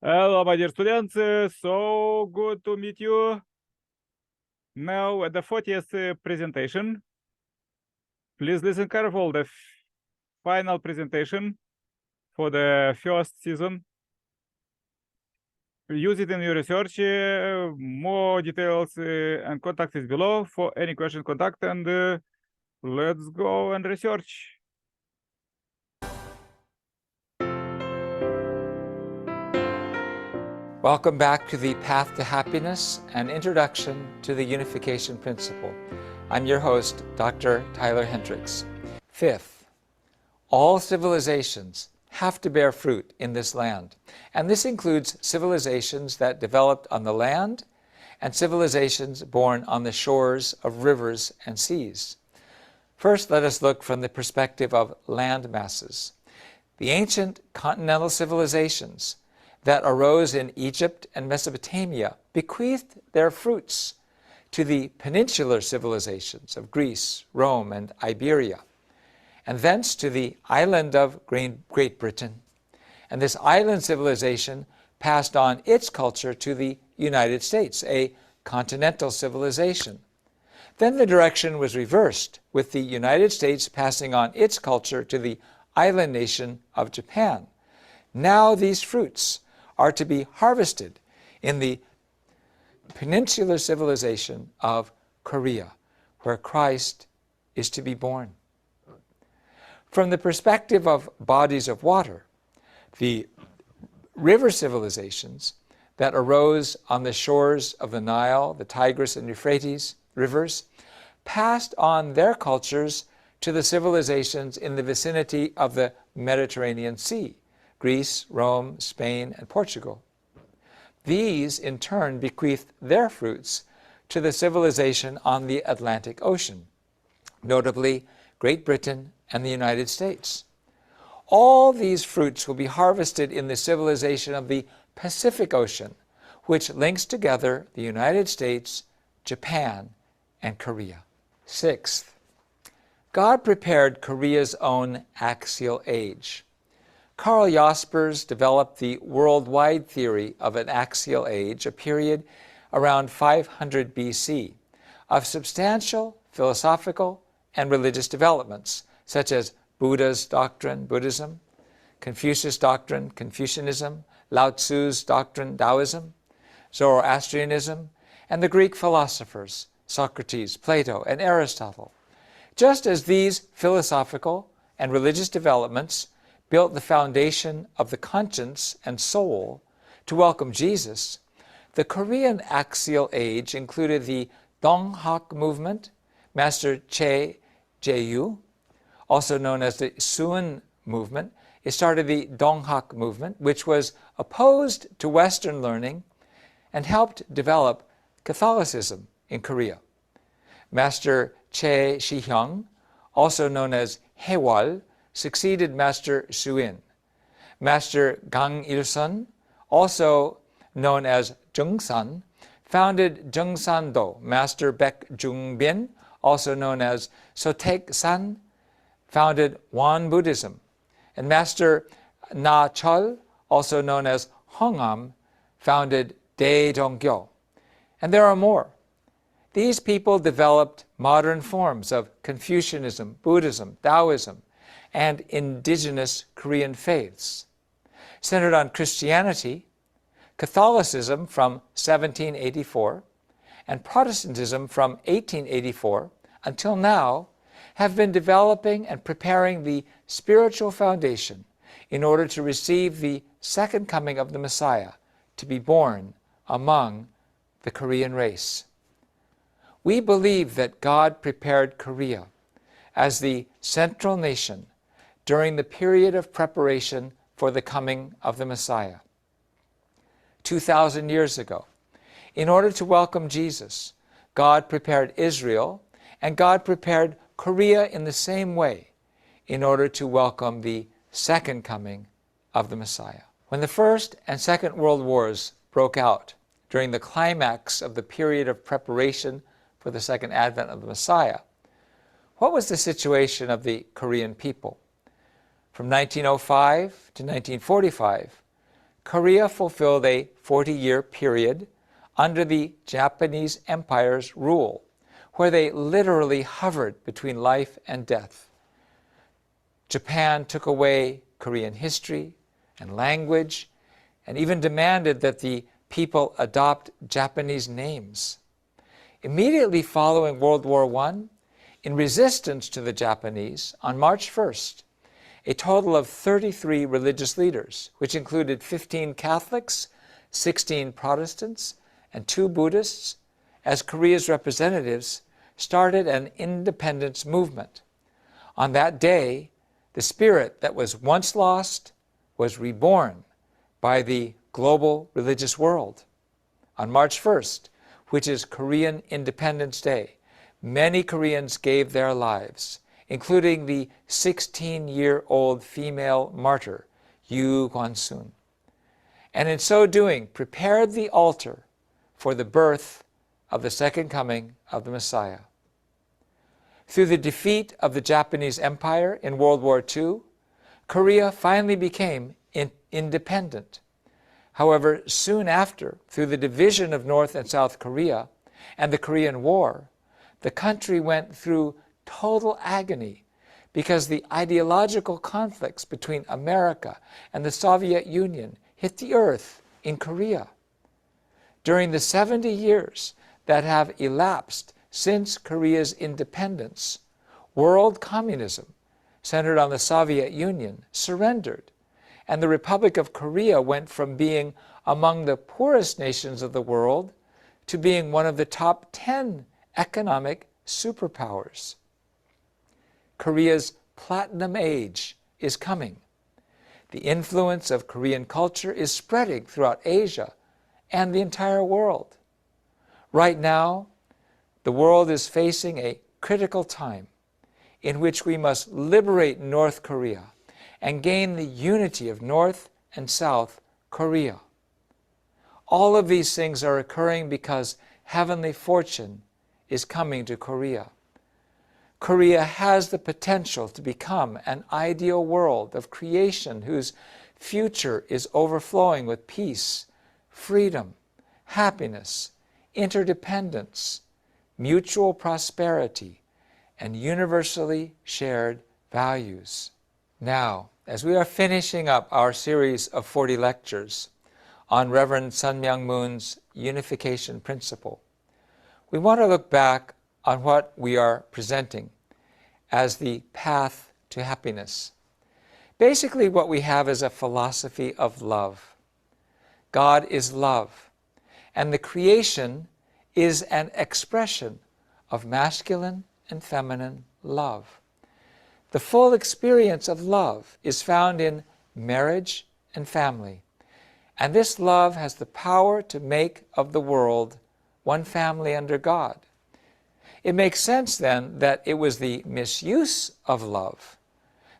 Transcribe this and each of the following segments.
Hello, my dear students. So good to meet you. Now, at the 40th presentation, please listen careful. The final presentation for the first season. Use it in your research. More details and contact is below. For any question, contact, and let's go and research. Welcome back to the Path to Happiness, an introduction to the unification principle. I'm your host, Dr. Tyler Hendricks. Fifth, all civilizations have to bear fruit in this land, and this includes civilizations that developed on the land and civilizations born on the shores of rivers and seas. First, let us look from the perspective of land masses. The ancient continental civilizations that arose in Egypt and Mesopotamia bequeathed their fruits to the peninsular civilizations of Greece, Rome, and Iberia, and thence to the island of Great Britain. And this island civilization passed on its culture to the United States, a continental civilization. Then the direction was reversed, with the United States passing on its culture to the island nation of Japan. Now these fruits are to be harvested in the peninsular civilization of Korea, where Christ is to be born. From the perspective of bodies of water, the river civilizations that arose on the shores of the Nile, the Tigris and Euphrates rivers, passed on their cultures to the civilizations in the vicinity of the Mediterranean Sea, Greece, Rome, Spain, and Portugal. These, in turn, bequeathed their fruits to the civilization on the Atlantic Ocean, notably Great Britain and the United States. All these fruits will be harvested in the civilization of the Pacific Ocean, which links together the United States, Japan, and Korea. Sixth, God prepared Korea's own axial age. Karl Jaspers developed the worldwide theory of an axial age, a period around 500 BC, of substantial philosophical and religious developments, such as Buddha's doctrine, Buddhism, Confucius' doctrine, Confucianism, Lao Tzu's doctrine, Taoism, Zoroastrianism, and the Greek philosophers, Socrates, Plato, and Aristotle. Just as these philosophical and religious developments built the foundation of the conscience and soul to welcome Jesus, the Korean axial age included the Donghak movement, Master Che Jae-yu, also known as the Suin movement. It started the Donghak movement, which was opposed to Western learning and helped develop Catholicism in Korea. Master Che Shi-hyung, also known as Haewol, succeeded Master Suin. Master Gang Il-sun, also known as Jungsan, founded Jungsan-do. Master Baek Jung-bin, also known as Sotaek-san, founded Won Buddhism. And Master Na Chol, also known as Hongam, founded Dae-jong-gyo. And there are more. These people developed modern forms of Confucianism, Buddhism, Taoism, and indigenous Korean faiths. Centered on Christianity, Catholicism from 1784, and Protestantism from 1884 until now have been developing and preparing the spiritual foundation in order to receive the second coming of the Messiah, to be born among the Korean race. We believe that God prepared Korea as the central nation during the period of preparation for the coming of the Messiah. 2,000 years ago, in order to welcome Jesus, God prepared Israel, and God prepared Korea in the same way in order to welcome the second coming of the Messiah. When the First and Second World Wars broke out during the climax of the period of preparation for the second advent of the Messiah, what was the situation of the Korean people? From 1905 to 1945, Korea fulfilled a 40-year period under the Japanese Empire's rule, where they literally hovered between life and death. Japan took away Korean history and language, and even demanded that the people adopt Japanese names. Immediately following World War I, in resistance to the Japanese, on March 1st, a total of 33 religious leaders, which included 15 Catholics, 16 Protestants, and 2 Buddhists, as Korea's representatives, started an independence movement. On that day, the spirit that was once lost was reborn by the global religious world. On March 1st, which is Korean Independence Day, many Koreans gave their lives, including the 16-year-old female martyr, Yu Kwan-sun, and in so doing prepared the altar for the birth of the second coming of the Messiah. Through the defeat of the Japanese Empire in World War II, Korea finally became independent. However, soon after, through the division of North and South Korea and the Korean War, the country went through total agony because the ideological conflicts between America and the Soviet Union hit the earth in Korea. During the 70 years that have elapsed since Korea's independence, world communism, centered on the Soviet Union, surrendered, and the Republic of Korea went from being among the poorest nations of the world to being one of the top 10 economic superpowers. Korea's platinum age is coming. The influence of Korean culture is spreading throughout Asia and the entire world. Right now, the world is facing a critical time in which we must liberate North Korea and gain the unity of North and South Korea. All of these things are occurring because heavenly fortune is coming to Korea. Korea has the potential to become an ideal world of creation whose future is overflowing with peace, freedom, happiness, interdependence, mutual prosperity, and universally shared values. Now, as we are finishing up our series of 40 lectures on Reverend Sun Myung Moon's unification principle, we want to look back on what we are presenting as the path to happiness. Basically, what we have is a philosophy of love. God is love, and the creation is an expression of masculine and feminine love. The full experience of love is found in marriage and family, and this love has the power to make of the world one family under God. It makes sense then that it was the misuse of love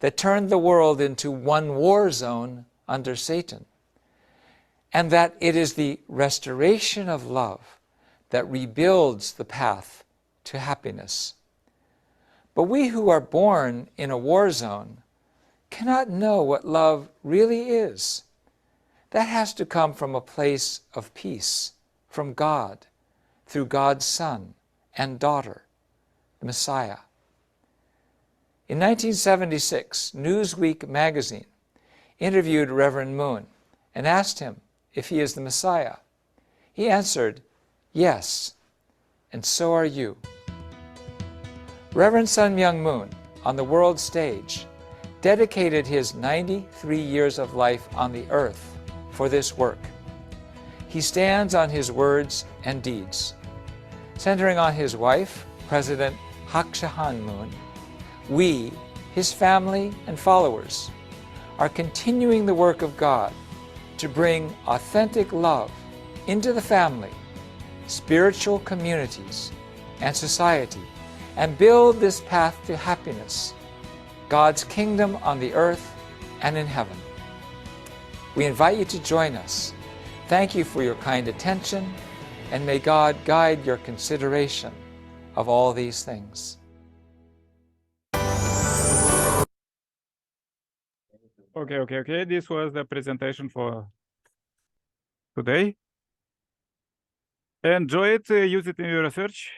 that turned the world into one war zone under Satan, and that it is the restoration of love that rebuilds the path to happiness. But we who are born in a war zone cannot know what love really is. That has to come from a place of peace, from God, through God's Son and daughter, the Messiah. In 1976, Newsweek magazine interviewed Reverend Moon and asked him if he is the Messiah. He answered, "Yes, and so are you." Reverend Sun Myung Moon, on the world stage, dedicated his 93 years of life on the earth for this work. He stands on his words and deeds. Centering on his wife, President Hak Shahan Moon, we, his family and followers, are continuing the work of God to bring authentic love into the family, spiritual communities, and society, and build this path to happiness, God's kingdom on the earth and in heaven. We invite you to join us. Thank you for your kind attention, and may God guide your consideration of all these things. Okay. This was the presentation for today. Enjoy it, use it in your research.